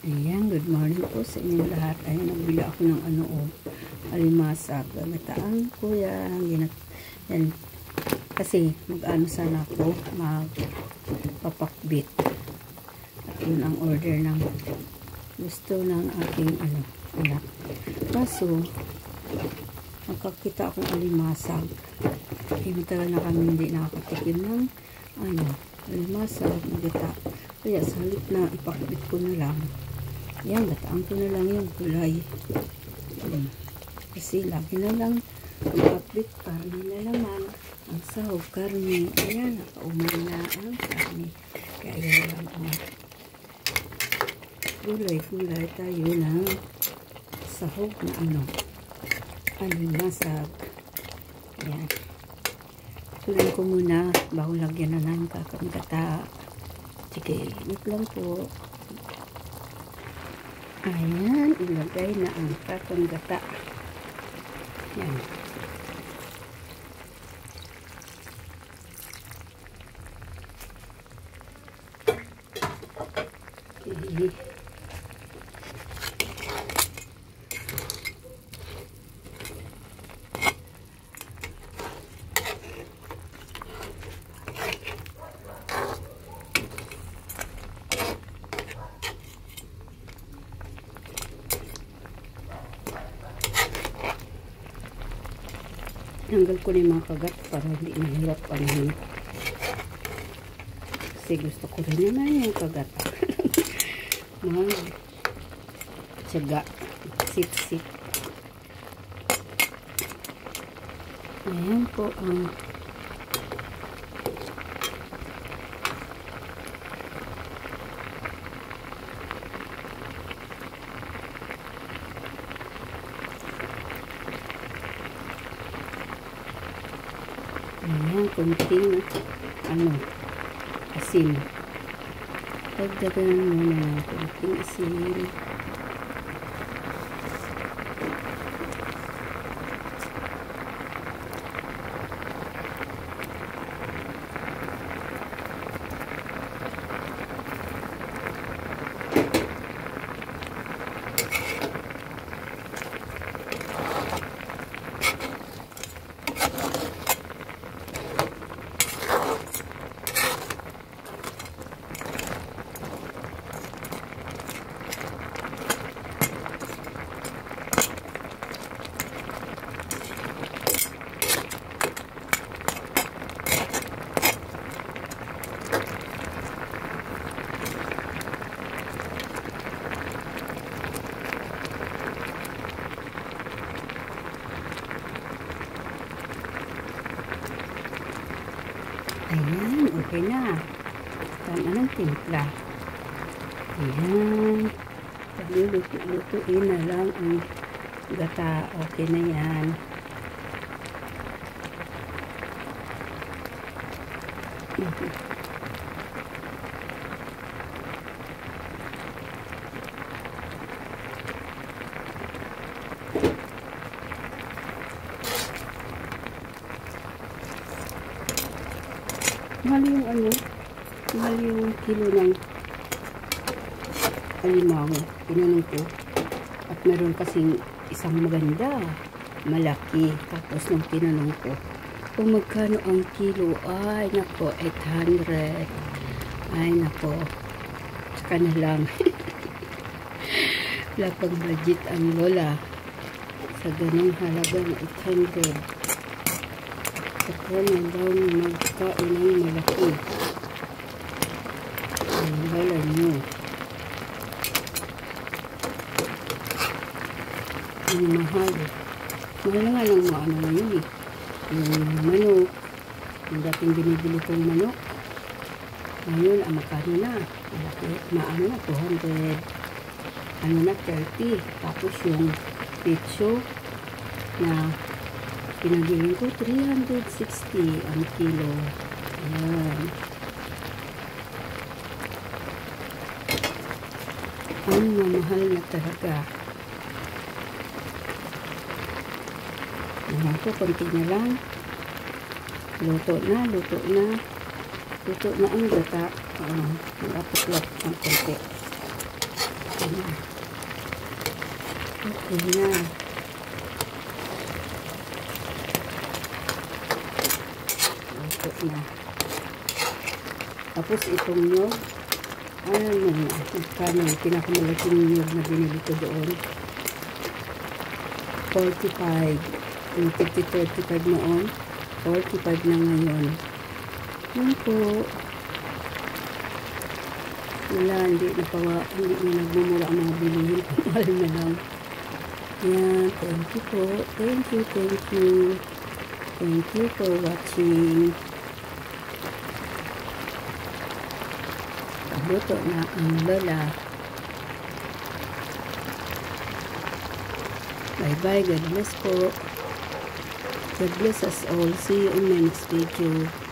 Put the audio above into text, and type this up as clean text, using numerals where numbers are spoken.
Ayan, good morning po sa inyong lahat. Ayan, nagbili ako ng alimasag. Gagataan ko yan. Yan. Kasi mag-ano sana ako, magpapakbit. At yun ang order ng gusto ng aking anak. Kaso, nakakita akong alimasag. Matagal na kami hindi nakakatikim ng alimasag, nagata. Kaya sa halip na ipakbit ko na lang. Yan, gataan ko na lang yung gulay. Kasi lagi na lang ipakbit, karne na naman. Ang sahog, karne. Ayan, nakaumay na ang karne. Kaya yan lang ang gulay tayo ng sahog na alimasag. Ayan. Tuloy ko muna bago lagyan na ng kakang-gata. Sige, wait lang po. Ayan, ilagay na ang kakang-gata. Yan. Okay. Tanggal ko na yung mga kagat para hindi mahirap panahin. Kasi gusto ko rin naman yung kagat. Tiyaga. Sip-sip. Ayan po ang ayan, kunting asin. Dagdagan muna ng kunting asin. Ayan, okay na. Tama ng timpla. Ayan. Lutuin na lang ang gata. Okay na yan. Mahal yung mahal yung kilo ng alimango. Tinanong ko. At meron kasing isang maganda, malaki. Tapos nung tinanong ko, kung magkano ang kilo, ay nako, 800. Ay nako, saka na lang. Wala pang budget ang lola sa ganong halaga na 800. Saka na lang magkain ng malaki. Ang lola nyo. Ang mahal. Mahal na nga lang mga ngayon eh. Yung manok. Yung dating binibili kong manok. Ngayon, magkano na? Maano na, 200. Ano na, 30. Tapos yung pitso na pinagilin ko, 360 ang kilo. Ayan. Ang mamahal na talaga. Ayan po, konti na lang. Luto na ang gata. Nag-apot-lapot ng konti. Ayan. Okay na. Luto na. Tapos itong nyog, ano na, kano, pinakamalaking nyog na binili ko doon. 45. Yung 50-35 noon, 45 na ngayon. Yun po. Wala, hindi na nagmumura ang mga bilihin. Mahal na lang. Yan, thank you po. Thank you. Thank you for watching. Luto na ang lola. Bye-bye. God bless po. God bless us all. See you in my next video.